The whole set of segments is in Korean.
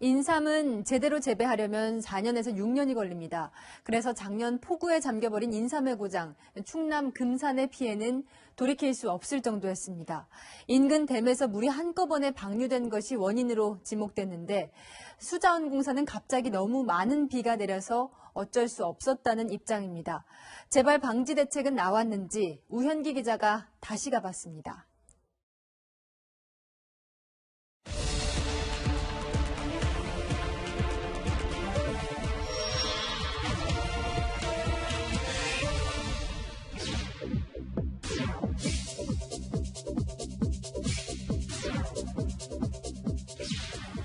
인삼은 제대로 재배하려면 4년에서 6년이 걸립니다. 그래서 작년 폭우에 잠겨버린 인삼의 고장, 충남 금산의 피해는 돌이킬 수 없을 정도였습니다. 인근 댐에서 물이 한꺼번에 방류된 것이 원인으로 지목됐는데 수자원공사는 갑자기 너무 많은 비가 내려서 어쩔 수 없었다는 입장입니다. 재발 방지 대책은 나왔는지 우현기 기자가 다시 가봤습니다.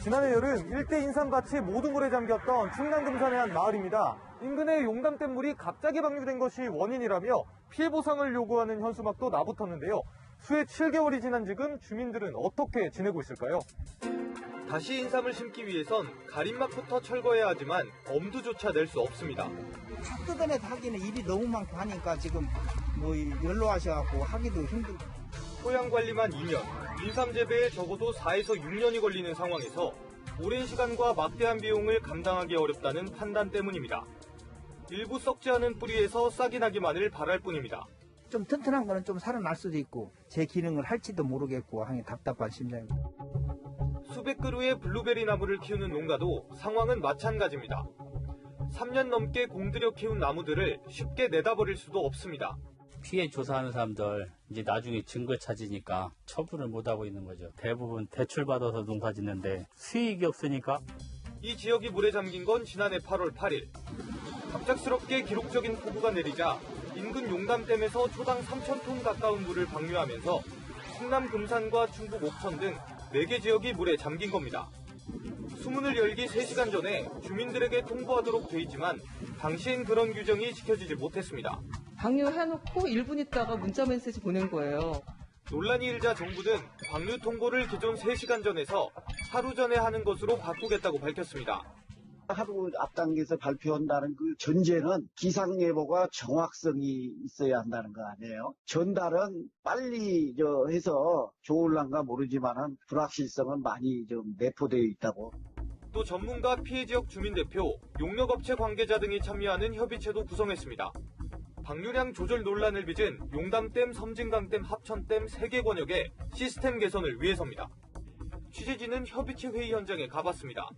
지난해 여름 일대 인삼밭이 모두 물에 잠겼던 충남 금산의 한 마을입니다. 인근의 용담댐 물이 갑자기 방류된 것이 원인이라며 피해 보상을 요구하는 현수막도 나붙었는데요. 수해 7개월이 지난 지금 주민들은 어떻게 지내고 있을까요? 다시 인삼을 심기 위해선 가림막부터 철거해야 하지만 엄두조차 낼 수 없습니다. 뜯어내서 하기는 일이 너무 많고 하니까 지금 연로하셔갖고 하기도 힘들고. 토양 관리만 2년, 인삼 재배에 적어도 4에서 6년이 걸리는 상황에서 오랜 시간과 막대한 비용을 감당하기 어렵다는 판단 때문입니다. 일부 썩지 않은 뿌리에서 싹이 나기만을 바랄 뿐입니다. 좀 튼튼한 거는 좀 살아날 수도 있고 제 기능을 할지도 모르겠고 하니 답답한 심정입니다. 수백 그루의 블루베리 나무를 키우는 농가도 상황은 마찬가지입니다. 3년 넘게 공들여 키운 나무들을 쉽게 내다버릴 수도 없습니다. 피해 조사하는 사람들 이제 나중에 증거 찾으니까 처분을 못하고 있는 거죠. 대부분 대출받아서 농사 짓는데 수익이 없으니까. 이 지역이 물에 잠긴 건 지난해 8월 8일. 갑작스럽게 기록적인 폭우가 내리자 인근 용담댐에서 초당 3,000톤 가까운 물을 방류하면서 충남 금산과 충북 옥천 등 4개 지역이 물에 잠긴 겁니다. 수문을 열기 3시간 전에 주민들에게 통보하도록 돼 있지만 당시엔 그런 규정이 지켜지지 못했습니다. 방류해놓고 1분 있다가 문자 메시지 보낸 거예요. 논란이 일자 정부는 방류 통보를 기존 3시간 전에서 하루 전에 하는 것으로 바꾸겠다고 밝혔습니다. 하루 앞당겨서 발표한다는 그 전제는 기상예보가 정확성이 있어야 한다는 거 아니에요. 전달은 빨리 해서 좋을란가 모르지만은 불확실성은 많이 좀 내포되어 있다고. 또 전문가, 피해 지역 주민대표, 용역업체 관계자 등이 참여하는 협의체도 구성했습니다. 방류량 조절 논란을 빚은 용담댐, 섬진강댐, 합천댐 3개 권역의 시스템 개선을 위해서입니다. 취재진은 협의체 회의 현장에 가봤습니다.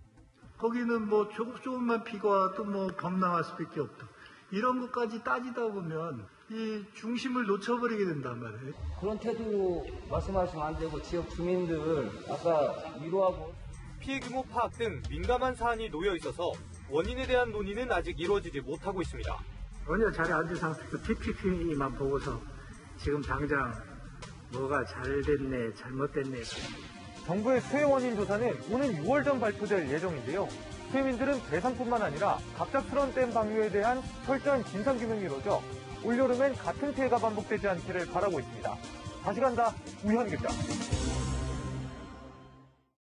거기는 조금만 비가 와도 범람할 수밖에 없다. 이런 것까지 따지다 보면 이 중심을 놓쳐버리게 된단 말이에요. 그런 태도 말씀하시면 안 되고 지역 주민들 아까 위로하고. 피해 규모 파악 등 민감한 사안이 놓여 있어서 원인에 대한 논의는 아직 이루어지지 못하고 있습니다. 전혀 자리에 앉은 상태에서 PPT만 보고서 지금 당장 뭐가 잘 됐네, 잘못됐네. 정부의 수해 원인 조사는 오는 6월 전 발표될 예정인데요. 시민들은 대상뿐만 아니라 갑작스러운 댐 방류에 대한 철저한 진상규명이 이루어져 올여름엔 같은 피해가 반복되지 않기를 바라고 있습니다. 다시 간다, 우현기입니다.